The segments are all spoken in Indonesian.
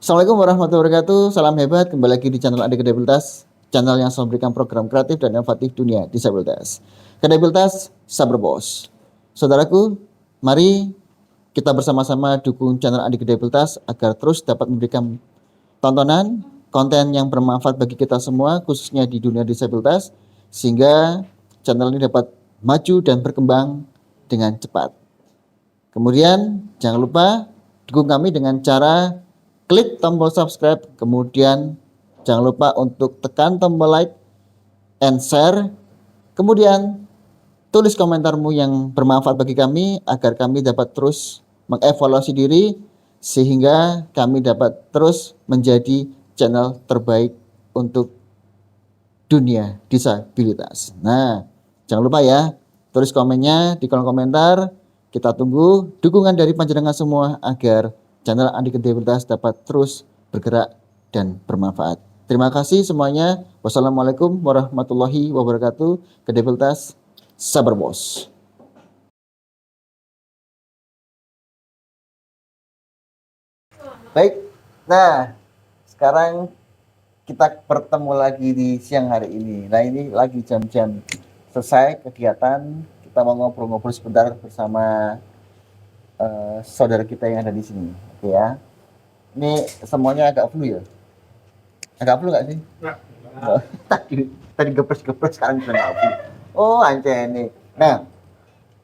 Assalamualaikum warahmatullahi wabarakatuh. Salam hebat. Kembali lagi di channel Adik Kedebelitas, channel yang selalu memberikan program kreatif dan inovatif dunia disabilitas. Kedebelitas Sabar Bos. Saudaraku, mari kita bersama-sama dukung channel Adik Kedebelitas agar terus dapat memberikan tontonan, konten yang bermanfaat bagi kita semua, khususnya di dunia disabilitas, sehingga channel ini dapat maju dan berkembang dengan cepat. Kemudian jangan lupa dukung kami dengan cara klik tombol subscribe, kemudian jangan lupa untuk tekan tombol like and share, kemudian tulis komentarmu yang bermanfaat bagi kami agar kami dapat terus mengevaluasi diri sehingga kami dapat terus menjadi channel terbaik untuk dunia disabilitas. Nah, jangan lupa ya, tulis komennya di kolom komentar. Kita tunggu dukungan dari panjenengan semua agar channel Adik Kedebelitas dapat terus bergerak dan bermanfaat. Terima kasih semuanya. Wassalamualaikum warahmatullahi wabarakatuh. Kedebelitas Sabar Bos. Baik, nah sekarang kita bertemu lagi di siang hari ini. Nah ini lagi jam-jam selesai kegiatan. Kita mau ngobrol-ngobrol sebentar bersama saudara kita yang ada di sini, oke ya. Ini semuanya agak flu ya? Agak flu nggak sih? Oh, tadi gepres-gepres sekarang sudah nggak flu. Oh, ini. Nah,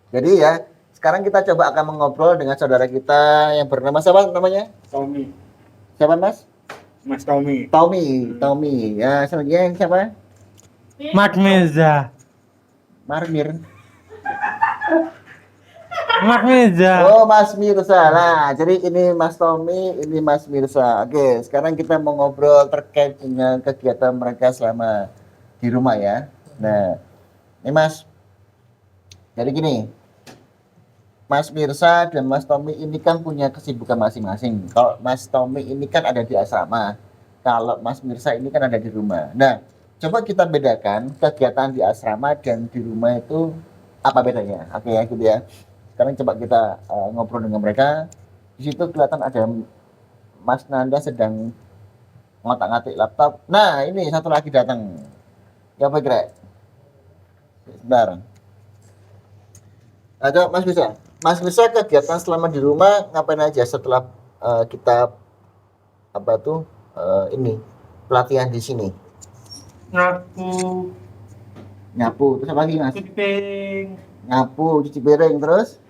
jadi ya sekarang kita coba akan mengobrol dengan saudara kita yang bernama siapa namanya? Tommy. Siapa Mas? Mas Tommy. Tommy. Ya, selanjutnya siapa? Mat Mirza. Marmir. Mat Mirza. Oh, Mas Mirza. Nah, jadi ini Mas Tommy, ini Mas Mirza. Oke, sekarang kita mau ngobrol terkait dengan kegiatan mereka selama di rumah ya. Nah, ini Mas. Jadi gini, Mas Mirza dan Mas Tommy ini kan punya kesibukan masing-masing. Kalau Mas Tommy ini kan ada di asrama. Kalau Mas Mirza ini kan ada di rumah. Nah, coba kita bedakan kegiatan di asrama dan di rumah itu apa bedanya. Oke ya, gitu ya. Sekarang coba kita ngobrol dengan mereka. Di situ kelihatan ada Mas Nanda sedang ngotak-ngatik laptop. Nah, ini satu lagi datang. Ya apa kira? Sebentar. Ada Mas Mirza. Mas Mirza kegiatan selama di rumah ngapain aja setelah kita apa tuh ini pelatihan di sini? Nyapu, Terus apa lagi Mas? cuci piring, Nyapu, cuci piring, terus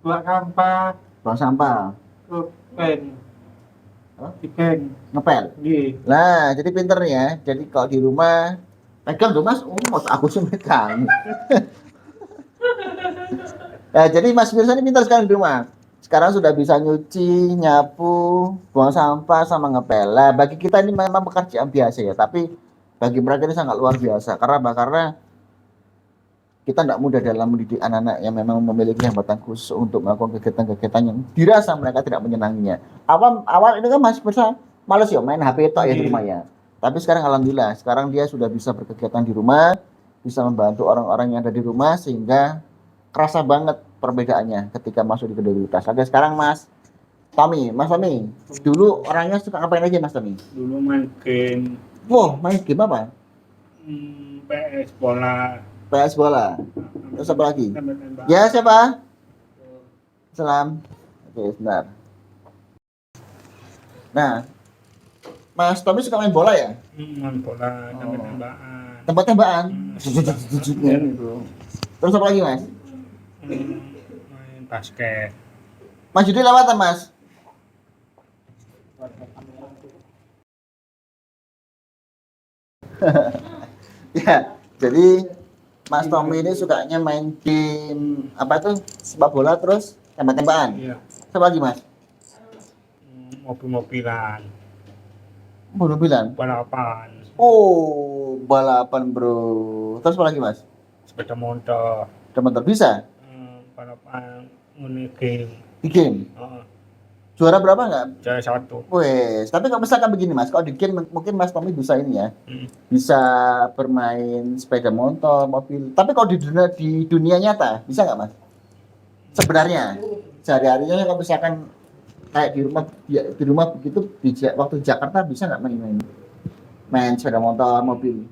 buang sampah, buang sampah, pen, Hah? pen, ngepel. di. Nah, jadi pinter nih ya. Jadi kalau di rumah pegang tuh Mas, mau aku sih pegang. Nah, jadi Mas Mirza ini pintar sekali di rumah. Sekarang sudah bisa nyuci, nyapu, buang sampah, sama ngepel. Nah, bagi kita ini memang pekerjaan biasa ya, tapi bagi mereka ini sangat luar biasa. Karena apa? Karena kita tidak mudah dalam mendidik anak-anak yang memang memiliki hambatan khusus untuk melakukan kegiatan-kegiatan yang dirasa mereka tidak menyenanginya. Awal ini kan Mas Mirza males ya main HP tok ya di rumah ya. Tapi sekarang alhamdulillah, sekarang dia sudah bisa berkegiatan di rumah, bisa membantu orang-orang yang ada di rumah sehingga kerasa banget perbedaannya ketika masuk di kedebelitas. Oke, sekarang Mas Tommy, dulu orangnya suka ngapain aja Mas Tommy? Dulu main game, Wow, main game apa? PS bola, PS bola. Terus apa lagi? tembak-tembak. Ya, siapa? Salam. Oke, sebentar. Nah, Mas Tommy suka main bola ya? Main bola, tembak-tembakan. Tembak-tembakan. Ya. Terus apa lagi Mas? Main basket. Mas Yudi lewatan Mas. Ya, jadi Mas Tommy ini sukanya main game apa tuh? Sepak bola terus tembak-tembakan. Iya. Apa lagi Mas? Mobil-mobilan, Mobil-mobilan. balapan, Oh, balapan bro. Terus apa lagi Mas? sepeda motor, Teman-teman bisa balapan, game. di game. Heeh. Juara berapa nggak? Juara 1. Wes, tapi kalau misalkan begini Mas, kalau di game mungkin Mas Tommy bisa ini ya, bisa bermain sepeda motor, mobil. Tapi kalau di dunia nyata bisa nggak Mas? Sebenarnya sehari-harinya kalau misalkan kayak di rumah ya, di rumah begitu waktu di Jakarta bisa nggak main sepeda motor, mobil?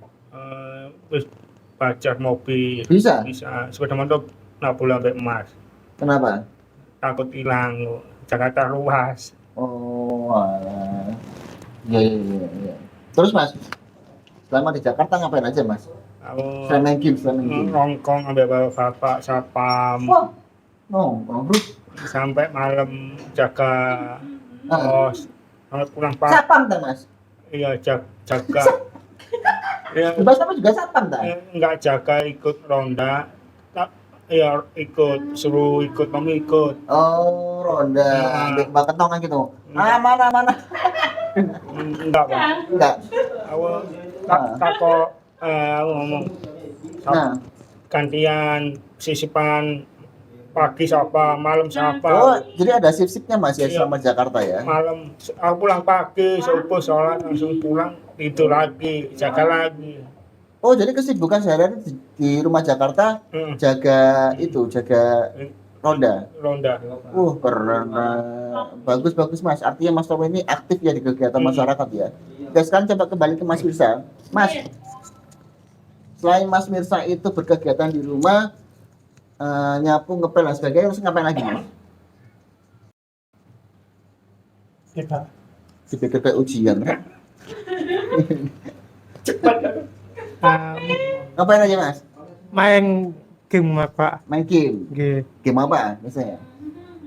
Wis belajar mobil. Bisa. Bisa. Sepeda motor nggak boleh sampai emas. Kenapa? Takut hilang. Jakarta luas. Oh, alah. Iya, iya, iya, iya. Terus Mas, selama di Jakarta ngapain aja Mas? Aku Selain main game. nongkrong ambil bapak sapam. Wah, nongkrong terus. Sampai malam jaga Ah. pos. Sampai pulang pagi. Sapam tak Mas? Iya jaga. Ya, Di Batam juga sapam tak? nggak jaga ikut ronda. Ya ikut suruh ikut kami ikut. Oh, ronda, ambil mbak ketongan gitu. Mana? Enggak Pak. Enggak. Aku Ah. takut aku ngomong Nah, gantian sisipan pagi siapa malam oh, siapa jadi ada shift-shiftnya Mas ya Iya. selama Jakarta ya? malam aku pulang pagi subuh sholat langsung pulang tidur lagi jaga lagi. Oh, jadi kesibukan sehari-hari di rumah Jakarta jaga ronda. Ronda. Keren. Bagus Mas. Artinya Mas Tomo ini aktif ya di kegiatan masyarakat ya. Oke, sekarang coba kembali ke Mas Mirsa. Mas, selain Mas Mirsa itu berkegiatan di rumah, nyapu, ngepel dan sebagainya, terus ngapain lagi Mas? Kita Dipikir kayak ujian. Ngapain aja Mas? main game Pak. Main game. Nggih. Game apa biasanya?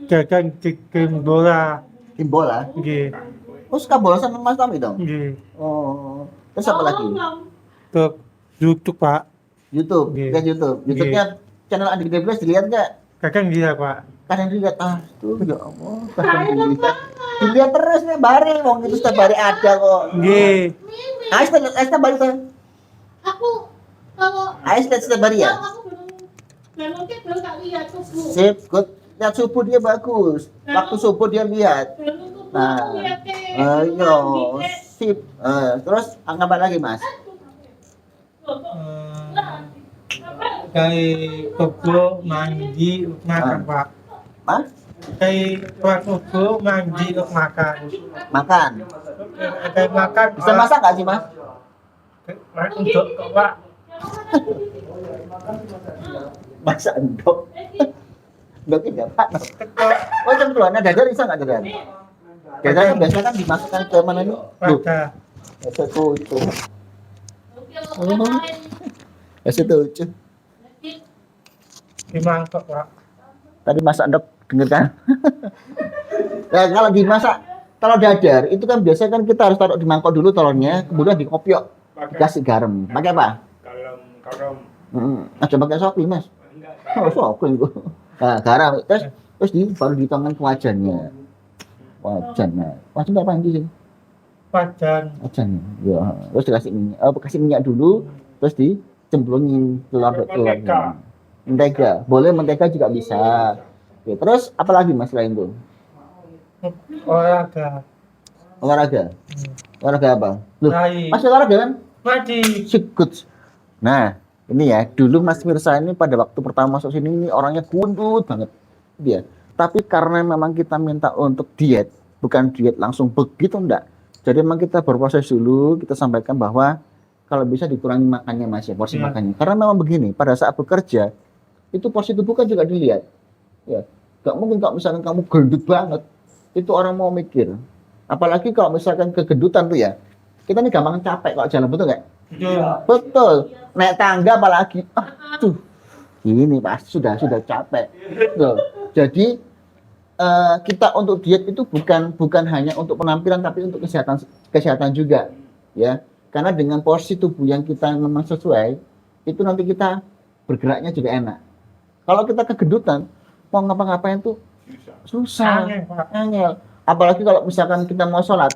Jajan game bola. Game bola. Nggih. Oh, suka bola sama Mas Tommy dong? Nggih. Oh, terus apa lagi? Terus YouTube Pak. YouTube, Iya. lihat YouTube. YouTube-nya channel Adik Deblas dilihat nggak? Kadang dia Pak. Kadang dilihat, tuh ya Allah, kadang dilihat. Dilihat terus nih, bari, wong itu setiap hari ada kok. Nggih. Ais setiap hari tuh. Aku kalau Ais lihat setiap hari ya? aku belum baru tak lihat subuh. Sip, good. Lihat subuh dia bagus. Waktu subuh dia lihat. Nah, ayo, sip. Terus apa lagi Mas? Kayak kebo mandi makan Pak. Mas? Kayak kebo mandi makan. Makan. Kayak makan. Bisa masak nggak sih Mas? Untuk Pak. Masak endok. Endoknya nggak panas. Oh, cemplon. Dadar bisa nggak dadar? Dadar yang biasa kan dimasukkan ke mana nih? Loh, Pada itu. Itu. di mangkok Pak. Tadi masak endok, denger kan? Nah, kalau dimasak, kalau dadar itu kan biasanya kan kita harus taruh di mangkok dulu telurnya, kemudian dikopiok, dikasih garam. Pakai apa? Garam. Aja pakai sopi Mas. Oh, sopi itu. Nah, garam, terus baru dituangkan ke wajannya. Wajan apa sih? Wajan. Ya, terus dikasih minyak, kasih minyak dulu, terus dicemplungin telurnya. Mentega, boleh mentega juga bisa. Oke, terus apa lagi Mas selain itu? Olahraga. Olahraga apa? Loh, Lari. Mas olahraga kan? Mati. Sikut. Nah, ini ya, dulu Mas Mirsa ini pada waktu pertama masuk sini ini orangnya gendut banget. Dia. Tapi karena memang kita minta untuk diet, bukan diet langsung begitu enggak. Jadi memang kita berproses dulu, kita sampaikan bahwa kalau bisa dikurangi makannya Mas ya, porsi makannya. Karena memang begini, pada saat bekerja itu porsi tubuh kan juga dilihat. Ya, gak mungkin kalau misalkan kamu gendut banget, itu orang mau mikir. Apalagi kalau misalkan kegendutan tuh ya, kita ini gampang capek kalau jalan, betul nggak? Betul. Naik tangga apalagi, ini pasti sudah capek. Tuh. Jadi kita untuk diet itu bukan hanya untuk penampilan, tapi untuk kesehatan juga, ya. Karena dengan porsi tubuh yang kita memang sesuai, itu nanti kita bergeraknya juga enak. Kalau kita kegendutan, mau ngapa-ngapain tuh susah, angel. Apalagi kalau misalkan kita mau sholat,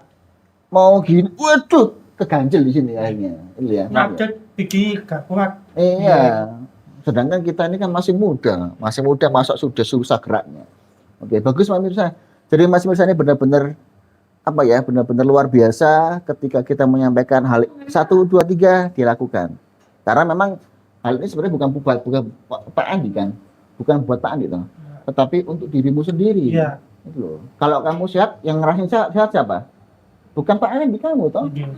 mau gini, waduh, keganjel di sini akhirnya. Iya. Macet bikin gak kuat. Iya. Sedangkan kita ini kan masih muda, masa sudah susah geraknya. Oke, bagus Mas Mirsa. Jadi Mas Mirsa ini benar-benar benar-benar luar biasa ketika kita menyampaikan hal 1, 2, 3 dilakukan. Karena memang hal ini sebenarnya bukan Pak Andi kan, bukan buat Pak Andi toh, tetapi untuk dirimu sendiri. Iya. Itu loh. Kalau kamu sehat, yang ngerasain sehat siapa? Bukan Pak Andi, kamu toh. Iya.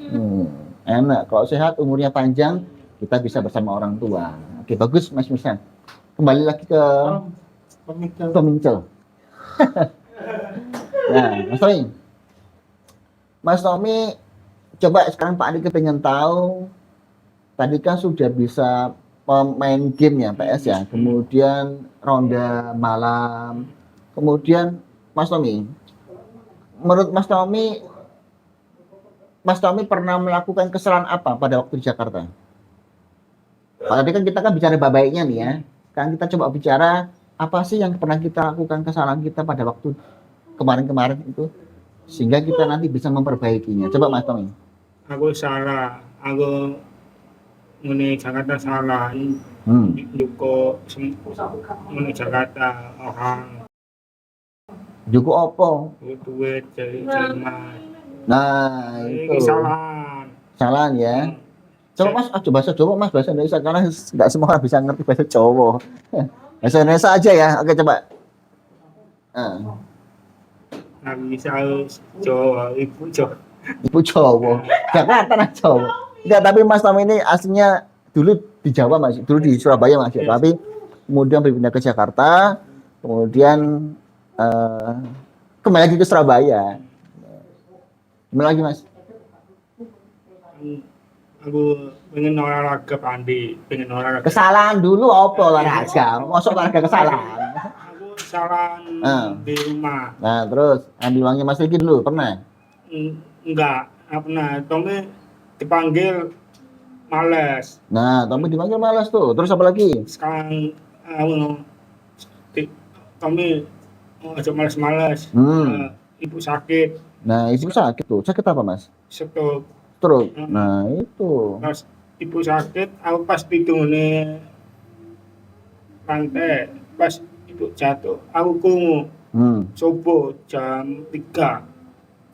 Enak. Kalau sehat, umurnya panjang, kita bisa bersama orang tua. Oke, bagus Mas Misan. Kembali lagi ke Pemikiran. Pemincel. Nah, Mas Tommy. Mas Tommy, coba sekarang Pak Andi kepengen tahu. Tadi kan sudah bisa main game ya PS ya. Kemudian ronda malam. Kemudian Mas Tommy, menurut Mas Tommy pernah melakukan kesalahan apa pada waktu di Jakarta? Tadi kan kita kan bicara baik-baiknya nih ya. Kan kita coba bicara apa sih yang pernah kita lakukan kesalahan kita pada waktu kemarin-kemarin itu sehingga kita nanti bisa memperbaikinya. Coba Mas Tommy. Aku salah, aku ngene Jakarta salah. Juga ngene Jakarta orang Juku opo. duit dari mas. Nah, Ini itu. kesalahan. Kesalahan ya. Coba Mas, bahasa Jawa Mas, bahasa Indonesia karena nggak semua orang bisa ngerti bahasa Jawa. Bahasa Indonesia aja ya. Oke, coba. Nah, Nggak bisa Jawa, ibu Jawa. Ibu Jawa. Jakarta nah Jawa. Enggak, tapi Mas Tommy ini aslinya dulu di Jawa Mas, dulu di Surabaya Mas, ya. Tapi kemudian berpindah ke Jakarta, kemudian kembali lagi ke Surabaya. Kembali lagi Mas. Aku pengen olahraga Pandi, pengen olahraga. Kesalahan dulu apa olahraga? Masuk olahraga kesalahan. Aku kesalahan di rumah. Nah, terus ambil uangnya Mas Riki dulu, pernah? Enggak, pernah. Tommy dipanggil males. Nah, Tommy dipanggil malas tuh. Terus apa lagi? Sekarang Tommy aja males-males. Ibu sakit, Nah, ibu sakit tuh. Sakit apa Mas? stroke. Stroke. Nah, itu. Pas ibu sakit, aku pas tidur nih lantai. Pas ibu jatuh, aku kungu. Subuh jam 3.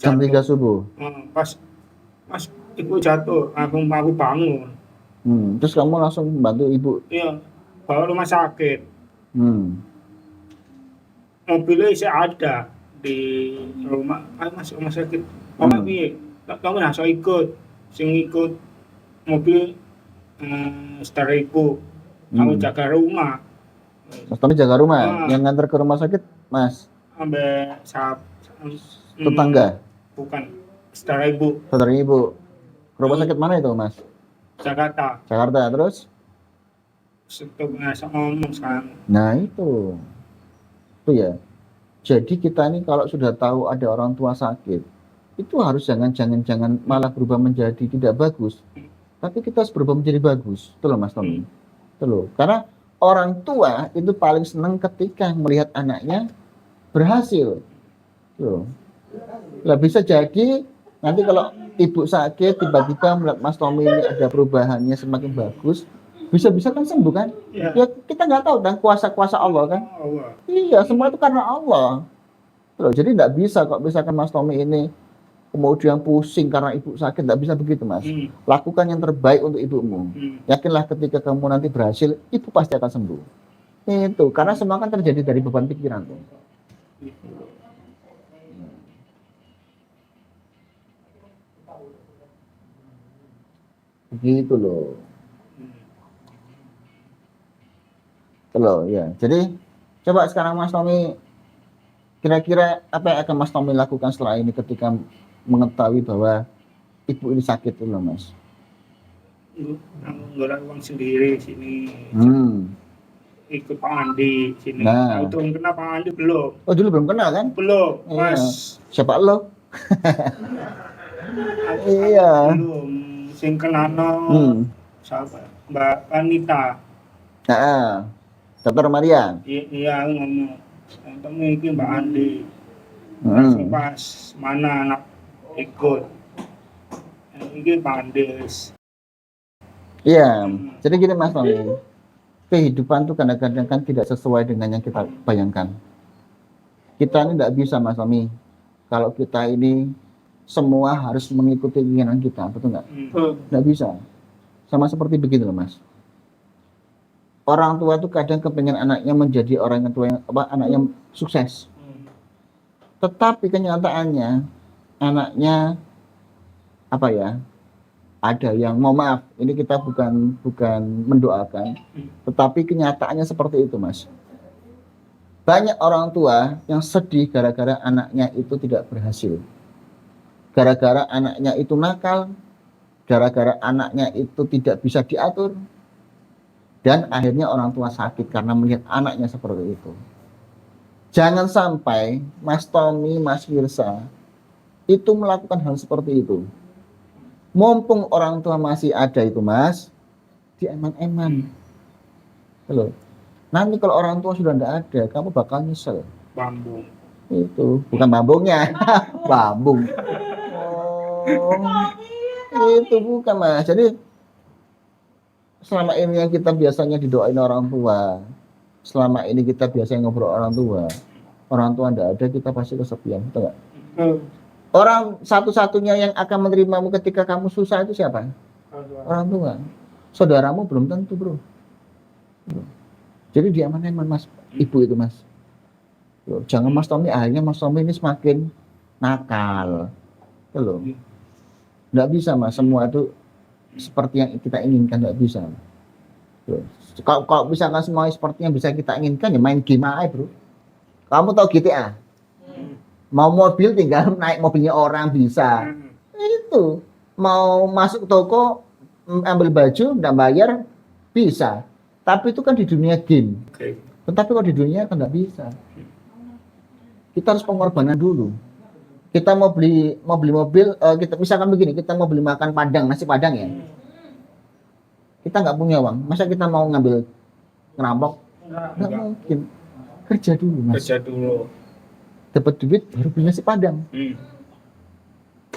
Jam 3 subuh. Pas ibu jatuh, aku bangun. Terus kamu langsung bantu ibu. Iya, bawa rumah sakit. Mobilnya masih ada di rumah, masuk rumah sakit. Mama piye? Kamu langsung ikut, sing ikut mobil saudara ibu. Aku jaga rumah. Mas Tommy jaga rumah. Yang nganter ke rumah sakit, Mas? Sampai Tetangga? Bukan, saudara ibu. Saudara ibu. Rumah sakit mana itu, Mas? Jakarta. Jakarta, terus? Setuk ngasih ngomong sekarang. Nah, itu ya. Jadi kita ini kalau sudah tahu ada orang tua sakit, itu harus jangan malah berubah menjadi tidak bagus. Tapi kita harus berubah menjadi bagus. Itu loh Mas Tommy. Itu loh. Karena orang tua itu paling senang ketika melihat anaknya berhasil. Tuh. Lah bisa jadi nanti kalau ibu sakit tiba-tiba melihat Mas Tommy ini ada perubahannya semakin bagus, bisa-bisa kan sembuh kan? Ya. Ya kita nggak tahu dan kuasa Allah kan? Allah. Iya, semua itu karena Allah. Loh, jadi nggak bisa kok misalkan Mas Tommy ini kemudian pusing karena ibu sakit, nggak bisa begitu Mas. Lakukan yang terbaik untuk ibumu. Yakinlah ketika kamu nanti berhasil, ibu pasti akan sembuh. Itu karena semua kan terjadi dari beban pikiran tuh. Begitu loh. Itu loh ya. Jadi coba sekarang Mas Tommy, kira-kira apa yang akan Mas Tommy lakukan setelah ini ketika mengetahui bahwa ibu ini sakit itu loh Mas? Nggak ada uang sendiri sini. Ikut Pak Andi sini. Nah. Belum kenal Pak Andi belum? Oh dulu belum kenal kan? Belum, Iya. Mas. Siapa lo? Iya. Belum. Sing kenal siapa? Mbak Anita. Nah, Dr. Maria. Iya, aku ngomong. Temu iki Mbak Andi. Langsung pas mana anak ikut. Ini Pak Andes. Iya. Jadi gini Mas Tommy. Kehidupan tuh kadang-kadang kan tidak sesuai dengan yang kita bayangkan. Kita ini tidak bisa Mas Tommy. Kalau kita ini semua harus mengikuti keinginan kita, betul nggak? Nggak bisa. Sama seperti begitu loh Mas. Orang tua tuh kadang kepengen anaknya menjadi orang yang tua, anak yang sukses. Tetapi kenyataannya anaknya apa ya? Ada yang mohon maaf, ini kita bukan mendoakan, tetapi kenyataannya seperti itu, Mas. Banyak orang tua yang sedih gara-gara anaknya itu tidak berhasil. Gara-gara anaknya itu nakal, gara-gara anaknya itu tidak bisa diatur, dan akhirnya orang tua sakit karena melihat anaknya seperti itu. Jangan sampai Mas Tommy, Mas Wirsa itu melakukan hal seperti itu. Mumpung orang tua masih ada itu, Mas, dieman-eman. Loh. Nanti kalau orang tua sudah tidak ada, kamu bakal nyesel. Bambung. Itu bukan bambungnya, bambung. Oh, itu bukan, Mas. Jadi selama ini yang kita biasanya didoain orang tua, selama ini kita biasanya ngobrol orang tua tidak ada, kita pasti kesepian, betul nggak? Orang satu-satunya yang akan menerimamu ketika kamu susah itu siapa? Orang tua. Saudaramu belum tentu, bro. Jadi diaman-aman, Mas. Ibu itu, Mas. Loh, jangan Mas Tommy, akhirnya Mas Tommy ini semakin nakal. Loh. Nggak bisa, Mas. Semua itu seperti yang kita inginkan, nggak bisa. Loh. Kalau misalkan semua seperti yang bisa kita inginkan, ya main game aja, bro. Kamu tahu GTA? Mau mobil tinggal naik mobilnya orang bisa. Itu. Mau masuk toko, ambil baju, nggak bayar, bisa. Tapi itu kan di dunia game. Okay. Tetapi kalau di dunia kan nggak bisa. Kita harus pengorbanan dulu. Kita mau beli mobil, kita misalkan begini, kita mau beli makan padang, nasi padang ya. Kita nggak punya uang, masa kita mau ngambil ngerampok? Nggak mungkin. Kerja dulu, Mas. Kerja dulu. Dapat duit baru beli nasi padang.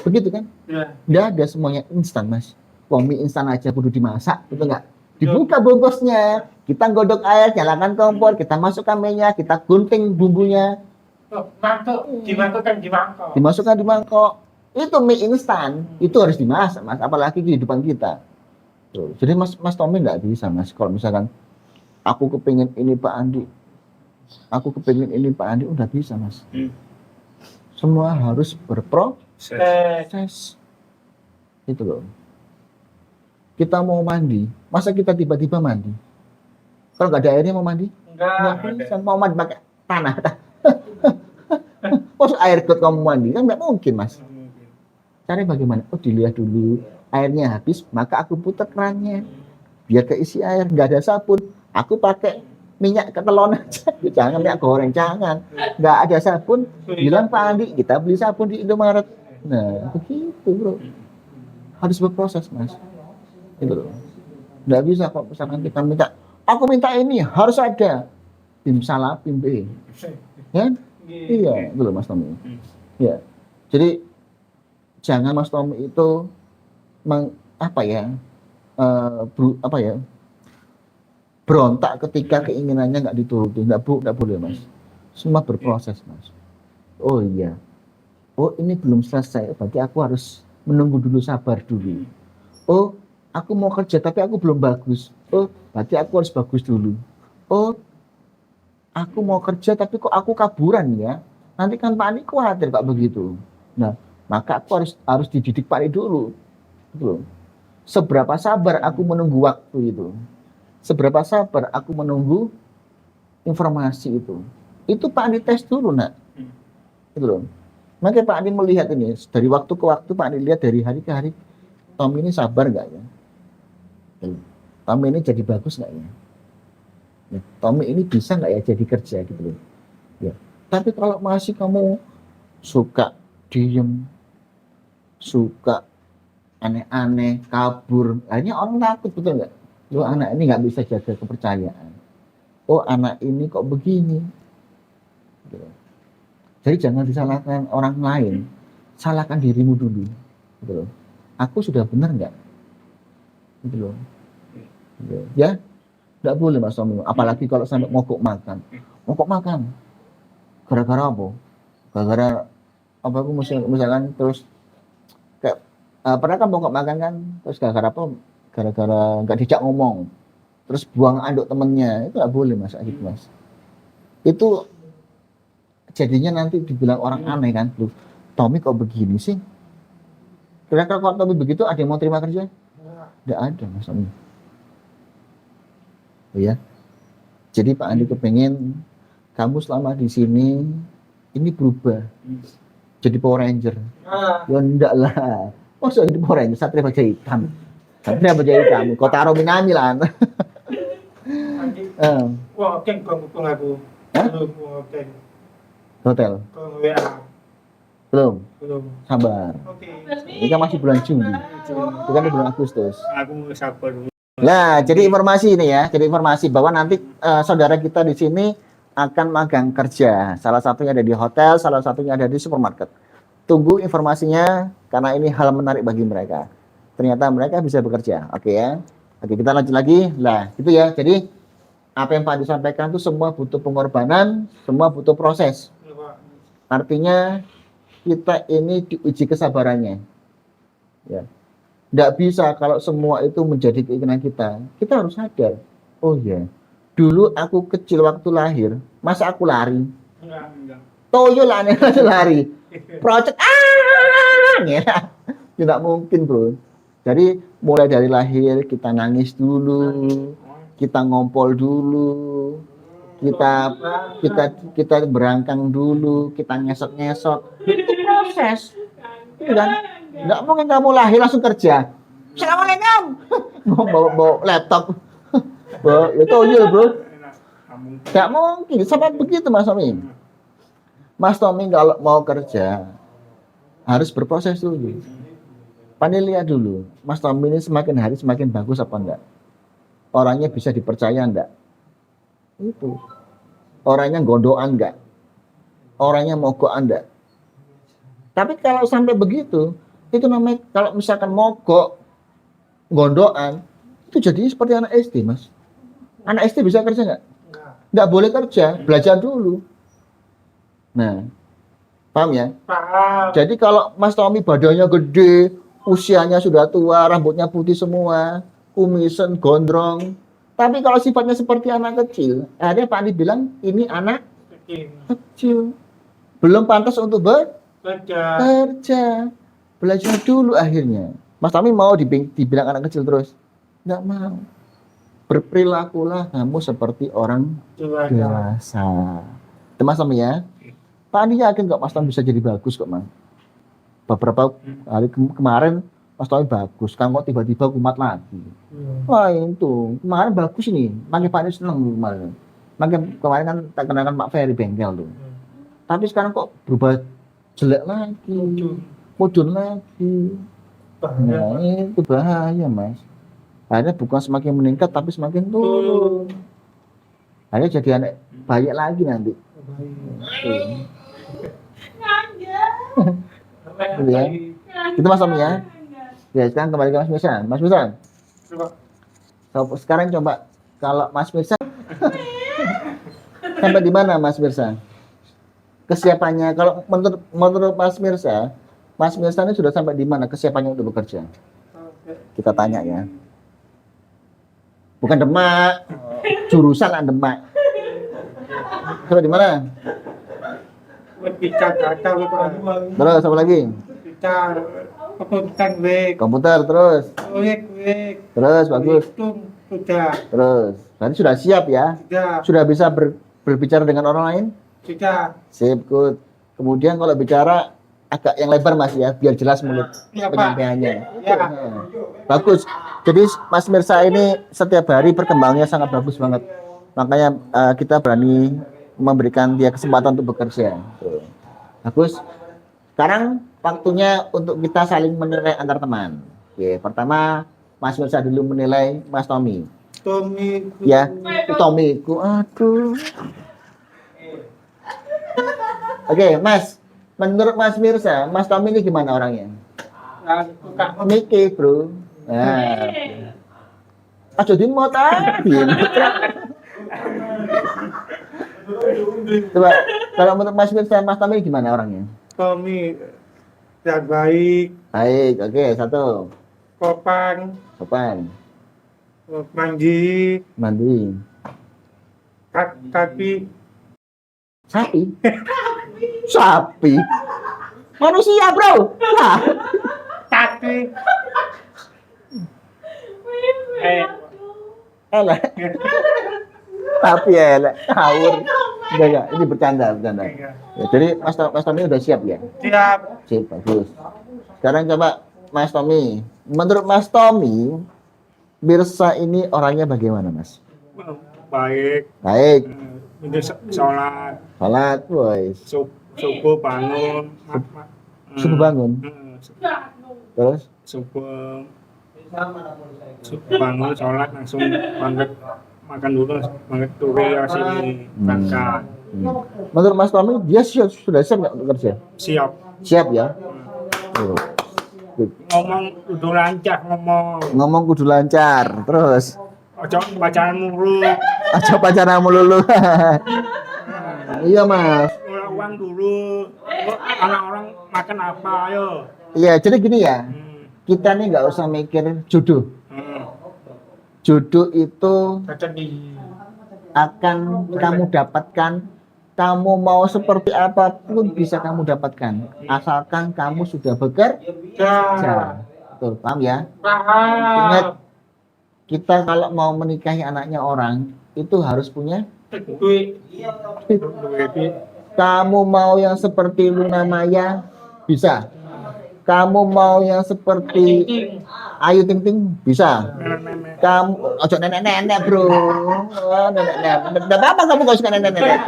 Begitu kan? Ya. Nggak ada semuanya instan, Mas. Mie instan aja kudu dimasak, betul nggak? Dibuka bungkusnya, kita godok air, nyalakan kompor, kita masukkan minyak, kita gunting bumbunya, dimasukkan di mangkok. Itu mie instan, itu harus dimasak, Mas. Apalagi kehidupan kita. Tuh. Jadi Mas Tommy nggak bisa, Mas. Kalau misalkan aku kepingin ini Pak Andi, udah bisa, Mas. Semua harus berproses. Itu loh. Kita mau mandi, masa kita tiba-tiba mandi? Kalau nggak ada airnya mau mandi? Nggak bisa. Mau mandi pakai tanah. Terus air got kamu mandi kan nggak mungkin, Mas. Caranya bagaimana? Oh, dilihat dulu airnya habis, maka aku putar kerannya biar keisi air. Nggak ada sabun, aku pakai minyak ketelon aja. Jangan minyak goreng, jangan. Nggak ada sabun, bilang Pak Andi, kita beli sabun di Indomaret. Nah, begitu, bro. Harus berproses, Mas. Itu loh. Nggak bisa kok misalkan kita minta, aku minta ini harus ada. Tim salah, tim B. Ya? Iya, itu loh Mas Tommy. Ya. Jadi jangan Mas Tommy itu berontak ketika keinginannya nggak dituruti. Nggak boleh, Mas. Semua berproses, Mas. Oh iya. Oh, ini belum selesai, berarti aku harus menunggu dulu, sabar dulu. Oh, aku mau kerja tapi aku belum bagus. Oh, berarti aku harus bagus dulu. Oh, aku mau kerja tapi kok aku kaburan ya. Nanti kan Pak Andi khawatir Pak begitu. Nah, maka aku harus dididik Pak Andi dulu. Gitu. Seberapa sabar aku menunggu waktu itu. Seberapa sabar aku menunggu informasi itu. Itu Pak Andi tes dulu, Nak. Gitu loh. Makanya Pak Andi melihat ini dari waktu ke waktu, Pak Andi lihat dari hari ke hari, Tommy ini sabar nggak ya? Tommy ini jadi bagus nggak ya? Tommy ini bisa nggak ya jadi kerja gitu loh. Ya. Tapi kalau masih kamu suka diem, suka aneh-aneh, kabur, akhirnya orang takut, betul nggak? Loh, anak ini nggak bisa jaga kepercayaan. Oh, anak ini kok begini? Gitu. Jadi jangan disalahkan orang lain, salahkan dirimu dulu. Gitu loh. Aku sudah benar nggak? Gitu loh. Ya, nggak boleh Mas Tommy. Apalagi kalau sampai mogok makan. Mogok makan. Gara-gara apa? Gara-gara apa? Aku misalkan terus kayak pernah kan mogok makan kan? Terus gara-gara apa? Gara-gara nggak dijak ngomong. Terus buang anduk temennya. Itu nggak boleh Mas. Gitu, Mas. Itu jadinya nanti dibilang orang aneh kan, loh, Tommy kok begini sih? Kira-kira kalau Tommy begitu ada yang mau terima kerja? Tidak ada Mas Tommy. Oh ya. Jadi Pak Andi kepengen kamu selama di sini ini berubah jadi Power Ranger. Ya enggak lah. Masa jadi Power Ranger Satria Baja Hitam. Satria Baja Hitam. Kotaro Minami lah. Wah, oke, kong aku. Hah? Belum, oke. Hotel. Kong WA. Belum. Belum. Sabar. Oke. Ini kan masih bulan Juni. Itu kan bulan Agustus. Aku sabar dulu. Nah, jadi informasi ini ya. Jadi informasi bahwa nanti saudara kita di sini akan magang kerja. Salah satunya ada di hotel, salah satunya ada di supermarket. Tunggu informasinya karena ini hal menarik bagi mereka. Ternyata mereka bisa bekerja. Oke ya. Oke, kita lanjut lagi. Lah, gitu ya. Jadi apa yang Pak Andi sampaikan itu semua butuh pengorbanan, semua butuh proses. Artinya kita ini diuji kesabarannya. Ya. Nggak bisa kalau semua itu menjadi keinginan kita. Kita harus sadar. Oh ya, dulu aku kecil waktu lahir, masa aku lari? Enggak. Toyo lah nih lari. Project ya. Tidak mungkin bro. Jadi mulai dari lahir kita nangis dulu, kita ngompol dulu, kita berangkang dulu, kita ngesot-ngesot. Itu proses. Iya kan? Nggak mungkin kamu lahir langsung kerja. Assalamualaikum. Bawa laptop. Bawa itu iya bro. Nggak mungkin. Sampai begitu Mas Tommy. Mas Tommy kalau mau kerja harus berproses dulu. Pani lihat dulu, Mas Tommy ini semakin hari semakin bagus apa enggak? Orangnya bisa dipercaya enggak? Itu. Orangnya gondokan enggak? Orangnya mogok enggak? Tapi kalau sampai begitu, itu namanya kalau misalkan mogok, gondokan, itu jadinya seperti anak SD, Mas. Anak SD bisa kerja enggak? Enggak boleh kerja, belajar dulu. Nah, paham ya? Paham. Jadi kalau Mas Tommy badannya gede, usianya sudah tua, rambutnya putih semua, kumisan, gondrong. Tapi kalau sifatnya seperti anak kecil, akhirnya Pak Andi bilang, ini anak kecil. Belum pantas untuk bekerja. Belajar dulu akhirnya. Mas Tommy mau dibilang anak kecil terus? Nggak mau. Berperilakulah kamu seperti orang dewasa. Itu Mas Tommy ya. Pak Andi yakin kok Mas Tommy bisa jadi bagus kok, Mas. Beberapa hari kemarin Mas Tommy bagus, kan kok tiba-tiba kumat lagi. Wah itu, kemarin bagus ini, makin Pak Andi seneng kemarin. Makin kemarin kan tak kenalkan Pak Ferry bengkel tuh. Tapi sekarang kok berubah jelek lagi, mudun lagi. Nah itu bahaya Mas. Akhirnya bukan semakin meningkat tapi semakin turun. Akhirnya jadi anak baik lagi nanti. Gitu ya. Itu Mas Tommy ya. Ya sekarang kembali ke Mas Mirsa. Mas Mirsa. Sekarang coba kalau Mas Mirsa sampai di mana Mas Mirsa? Kesiapannya kalau menurut Mas Mirsa ini sudah sampai di mana kesiapannya untuk bekerja? Kita tanya ya. Bukan Demak, jurusan lah Demak. Sampai di mana? Terus apa lagi? Komputer terus. Terus bagus. Sudah. Terus, berarti sudah siap ya? Sudah bisa berbicara dengan orang lain? Sudah. Sip, good. Kemudian kalau bicara agak yang lebar Mas ya, biar jelas mulut penyampaiannya. Ya. Bagus. Jadi Mas Mirsa ini setiap hari perkembangannya sangat bagus banget. Makanya kita berani memberikan dia kesempatan untuk bekerja. Tuh. Bagus. Sekarang waktunya untuk kita saling menilai antar teman. Oke, pertama Mas Mirsa dulu menilai Mas Tommy. Tommy. Ya, Tommy. Aduh. Oke, Mas. Menurut Mas Mirsa, Mas Tommy ini gimana orangnya? Mikir, bro. Nah. Aja dimot Coba, kalau menurut Mas Mirsa, Mas Tommy gimana orangnya? Tommy yang baik, Baik, oke, satu. sopan, Mandi. tapi Sapi. Sapi. Manusia, bro. Nah. Kaki. Elek. Tapi elek. Ngawur. Enggak. Ini bercanda. Iya. Ya, jadi Mas Tommy udah siap ya? Siap. Sip, bagus. Sekarang coba Mas Tommy. Menurut Mas Tommy, Mirsa ini orangnya bagaimana, Mas? Baik. Baik. Itu sholat, Salat, boys. subuh bangun, Subuh bangun. Terus? subuh bangun sholat langsung makan dulu, banget turu ya sini berangkat. Menurut Mas Tommy, dia sudah siap nggak untuk kerja? Siap. Siap ya? Oh. Ngomong udah lancar ngomong. Ngomong kudu lancar. Terus? Ojo pacaran mulu. Aja pacaran melulu. Iya, Mas. Uang dulu. Anak orang makan apa ayo. Iya, jadi gini ya. Kita nih nggak usah mikir jodoh. Jodoh itu akan kamu dapatkan. Kamu mau seperti apapun bisa kamu dapatkan. Asalkan kamu sudah bekerja. Betul, paham ya? Ingat, kita kalau mau menikahi anaknya orang, itu harus punya Duit. Kamu mau yang seperti Luna Maya, bisa. Kamu mau yang seperti Ayu Ting Ting, bisa. Kamu, ojo nenek-nenek, bro. Oh, nenek-nenek. Enggak apa-apa kamu gak suka nenek-nenek.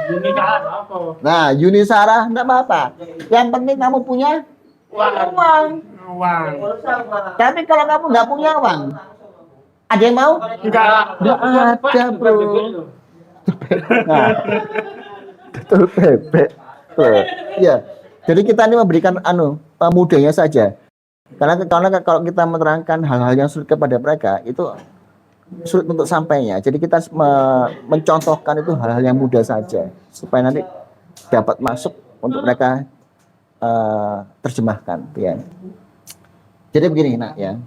Ini kan apa? Nah, Yuni Sarah, enggak apa-apa. Yang penting kamu punya uang. Uang. Tapi kalau kamu nggak punya uang, ada yang mau? Enggak. Nggak ada, bro. Nah, betul bebek. Tuh. Iya. Jadi kita ini memberikan mudahnya saja. Karena kalau kita menerangkan hal-hal yang sulit kepada mereka itu sulit untuk sampainya. Jadi kita mencontohkan itu hal-hal yang mudah saja supaya nanti dapat masuk untuk mereka terjemahkan, ya. Jadi begini, nak ya.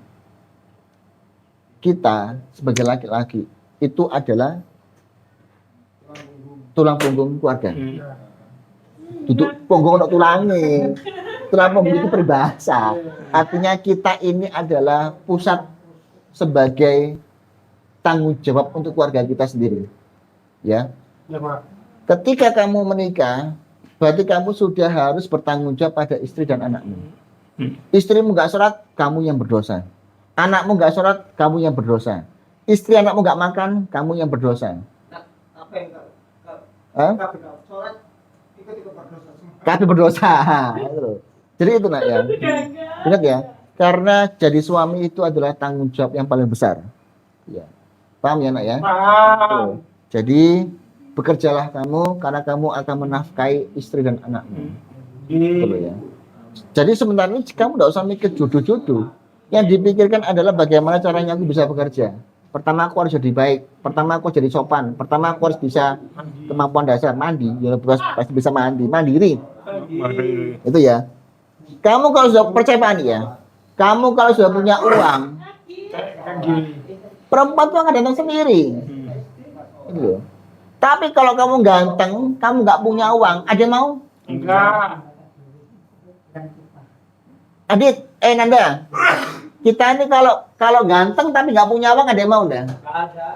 Kita sebagai laki-laki itu adalah tulang punggung keluarga. Duduk punggung untuk tulangnya. Tulang punggung itu peribahasa. Artinya kita ini adalah pusat sebagai tanggung jawab untuk keluarga kita sendiri. Ya. Ketika kamu menikah, berarti kamu sudah harus bertanggung jawab pada istri dan anakmu. Istrimu nggak sholat, kamu yang berdosa. Anakmu nggak sholat, kamu yang berdosa. Istri anakmu nggak makan, kamu yang berdosa. Kabeh berdosa. Jadi itu, nak ya. Ingat ya, karena jadi suami itu adalah tanggung jawab yang paling besar. Ya. Paham ya, nak ya? Paham. Jadi bekerjalah kamu karena kamu akan menafkahi istri dan anakmu. Betul ya. Jadi sebenarnya kamu tidak usah mikir jodoh-jodoh. Yang dipikirkan adalah bagaimana caranya aku bisa bekerja. Pertama aku harus jadi baik. Pertama aku jadi sopan. Pertama aku harus bisa kemampuan dasar mandi. Ya pasti bisa mandi, mandiri. Itu ya. Kamu kalau sudah percaya nih ya. Kamu kalau sudah punya uang, perempuan tuh akan datang sendiri. Gitu. Tapi kalau kamu ganteng, kamu nggak punya uang, ada yang mau? Enggak. Adit, Nanda, kita ini kalau ganteng tapi nggak punya uang, ada yang mau nggak?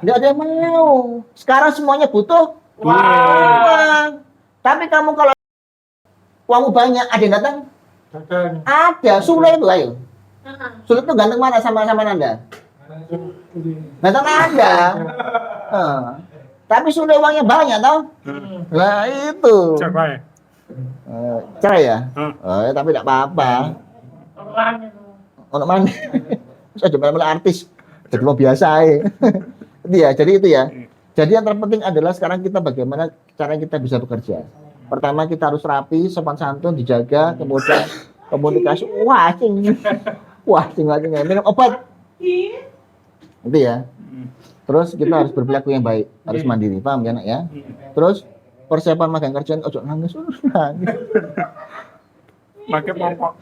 Nggak ada yang mau. Sekarang semuanya butuh uang. Tapi kamu kalau uangmu banyak, ada yang datang? Ada. Sule itu, ayo. Sule itu ganteng mana sama Nanda? Ganteng ada. Tapi Sule uangnya banyak, tau? Nah itu. Cerai. Cerai ya? Ya, tapi tidak apa-apa. Untuk mana? Saya cuma artis. Jadi mau biasa ya. Itu ya, jadi itu ya. Jadi yang terpenting adalah sekarang kita bagaimana cara kita bisa bekerja. Pertama kita harus rapi, sopan santun, dijaga, kemudian komunikasi. Wah, minum obat. Itu ya. Terus kita harus berperilaku yang baik, harus mandiri, paham ya, nak ya? Terus persiapan magang kerjaan, ojo nangis, nangis. Pakai pokok.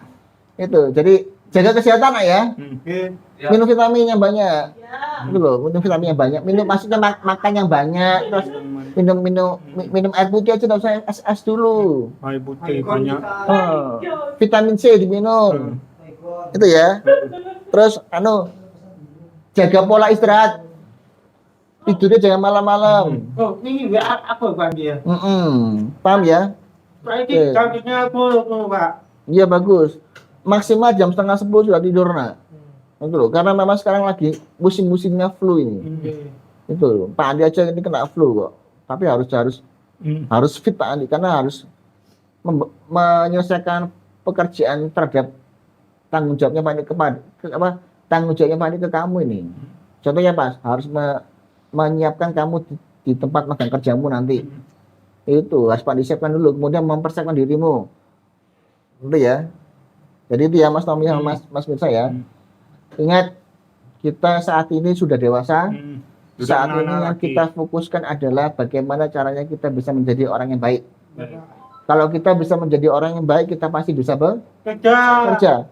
Itu, jadi Jaga kesehatan nak ya. Oke. Minum vitamin yang banyak. Ya. Itu loh, minum vitamin yang banyak. Minum maksudnya makan yang banyak. Terus minum air putih aja, nggak usah es dulu. Air putih banyak. Oh, vitamin C diminum. Itu ya. Terus jaga pola istirahat. Tidurnya jangan malam-malam. Oh, ini WA apa Pak dia? Paham ya? Pak ini cantiknya aku Pak. Iya bagus. Maksimal jam setengah 10 sudah tidur nak. Itu loh. Karena memang sekarang lagi musim-musimnya flu ini. Itu loh. Pak Andi aja ini kena flu kok. Tapi harus fit Pak Andi karena harus menyelesaikan pekerjaan terhadap tanggung jawabnya Pak Andi tanggung jawabnya Pak Andi ke kamu ini. Contohnya Pak, harus menyiapkan kamu di tempat magang kerjamu nanti. Itu harus Pak disiapkan dulu, kemudian mempersiapkan dirimu. Itu ya. Jadi itu ya Mas Tommy sama Mas Mirsa ya. Ingat, kita saat ini sudah dewasa. Saat ini yang kita fokuskan adalah bagaimana caranya kita bisa menjadi orang yang baik. Kalau kita bisa menjadi orang yang baik, kita pasti bisa bekerja.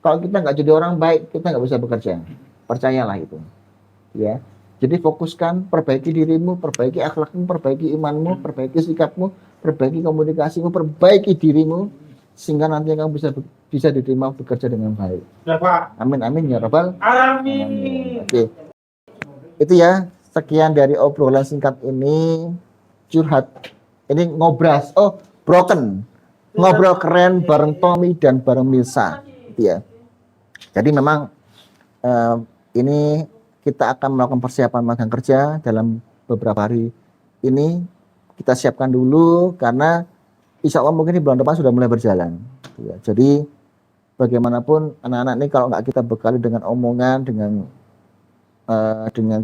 Kalau kita nggak jadi orang baik, kita nggak bisa bekerja. Percayalah itu. Ya. Jadi fokuskan, perbaiki dirimu, perbaiki akhlakmu, perbaiki imanmu, perbaiki sikapmu, perbaiki komunikasimu, perbaiki dirimu, sehingga nanti kamu bisa diterima bekerja dengan baik. Ya Pak. Amin amin ya rabbal. Amin. Oke. Itu ya, sekian dari obrolan singkat ini. Curhat. Ini ngobras. Oh, broken. Ngobrol keren bareng Tommy dan bareng Mirsa. Gitu ya. Jadi memang ini kita akan melakukan persiapan magang kerja dalam beberapa hari ini. Kita siapkan dulu karena insya Allah mungkin di bulan depan sudah mulai berjalan. Ya, jadi bagaimanapun anak-anak ini kalau nggak kita bekali dengan omongan, dengan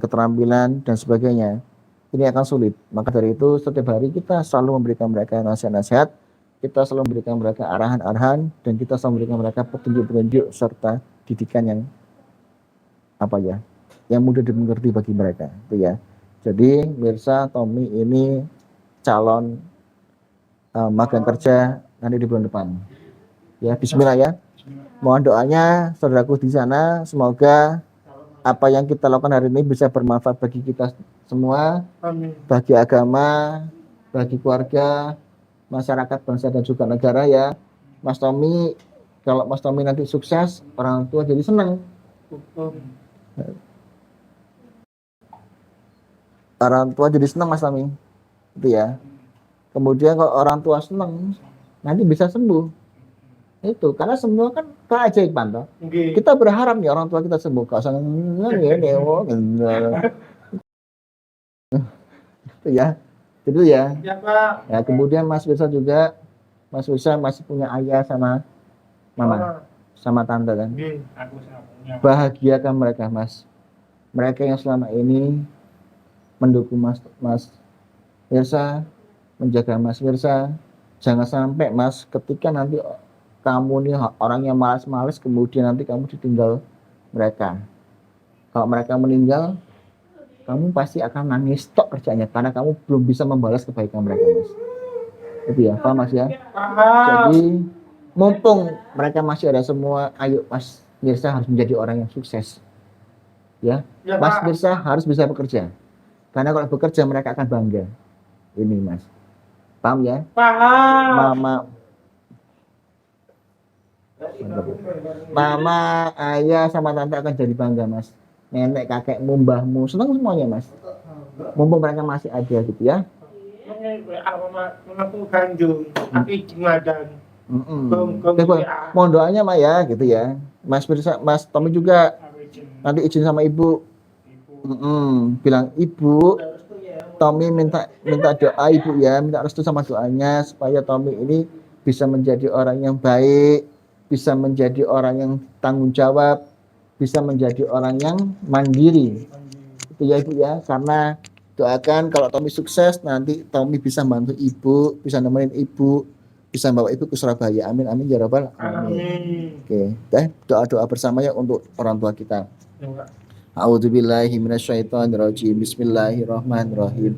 keterampilan dan sebagainya, ini akan sulit. Maka dari itu setiap hari kita selalu memberikan mereka nasihat-nasihat, kita selalu memberikan mereka arahan-arahan, dan kita selalu memberikan mereka petunjuk-petunjuk serta didikan yang mudah dimengerti bagi mereka. Itu ya. Jadi Mirsa, Tommy ini calon magang kerja nanti di bulan depan. Ya, bismillah ya. Mohon doanya saudaraku di sana, semoga apa yang kita lakukan hari ini bisa bermanfaat bagi kita semua, bagi agama, bagi keluarga, masyarakat, bangsa dan juga negara ya. Mas Tommy, kalau Mas Tommy nanti sukses, orang tua jadi senang. Orang tua jadi senang Mas Tommy. Itu ya. Kemudian kalau orang tua senang, nanti bisa sembuh. Itu karena semua kan keajaiban toh. Kita berharap nih orang tua kita sembuh. Kalau itu ya. Itu ya. Ya Pak. Ya, kemudian Mas Mirsa juga, Mas Mirsa masih punya ayah sama mama, sama tante kan. Aku punya. Bahagiakan mereka Mas. Mereka yang selama ini mendukung Mas Mirsa, menjaga Mas Mirsa. Jangan sampai Mas ketika nanti kamu nih orang yang malas-malas, kemudian nanti kamu ditinggal mereka. Kalau mereka meninggal, kamu pasti akan nangis tok kerjanya karena kamu belum bisa membalas kebaikan mereka Mas. Itu ya, paham Mas ya? Jadi mumpung mereka masih ada semua, ayo Mas Mirsa harus menjadi orang yang sukses. Ya, Mas Mirsa harus bisa bekerja. Karena kalau bekerja mereka akan bangga. Ini Mas. Paham ya? Mama, ayah sama tante akan jadi bangga Mas. Nenek, kakekmu, mbahmu, senang semuanya Mas. Mumpung mereka masih ada gitu ya. Mengaku Ganjung, tapi Cimadan. Mohon doanya Mak ya gitu ya. Mas Mirsa, Mas Tommy juga nanti izin sama ibu. Bilang ibu, Tommy minta doa ibu ya, minta restu sama doanya supaya Tommy ini bisa menjadi orang yang baik, bisa menjadi orang yang tanggung jawab, bisa menjadi orang yang mandiri. Itu ya ibu ya, karena doakan kalau Tommy sukses nanti Tommy bisa bantu ibu, bisa nemenin ibu, bisa bawa ibu ke Surabaya. Amin amin ya rabbal alamin. Oke, doa-doa bersama ya untuk orang tua kita. A'udzubillahi minasyaitonirrajim. Bismillahirrahmanirrahim.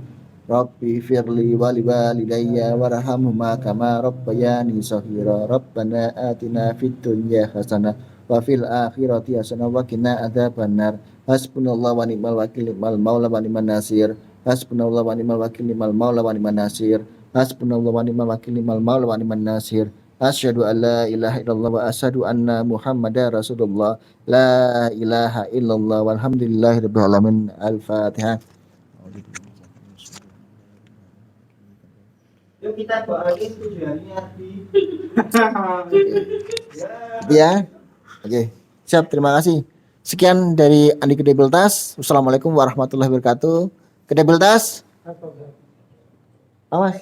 Rabbi firli waliwalidayya warhamhuma kama rabbayani shaghira. Rabbana atina fid dunya hasanah wa fil akhirati hasanah wa qina adzabannar. Hasbunallahu wa ni'mal wakil, ni'mal maula wa ni'man nasir. Hasbunallahu wa ni'mal wakil, ni'mal maula wa ni'man nasir. Hasbunallahu wa ni'mal wakil, ni'mal maula wa ni'man nasir. Asyhadu an la ilaha illallah wa asyhadu anna Muhammadar Rasulullah. La ilaha illallah walhamdulillahirabbil alamin. Al-Fatihah. Yuk kita doain tujuannya di. Gitu ya. Oke, siap. Terima kasih. Sekian dari Andi Kedebel Tas. Wassalamualaikum warahmatullahi wabarakatuh. Kedebel Tas. Awas.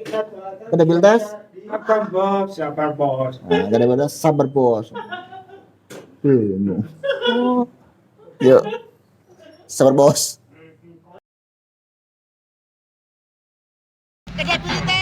Kita doakan Kedebel Tas. Apa bos? Sabar bos. Nah, Kedebel Tas sabar bos. Yuk. Sabar bos. Kedai putih teh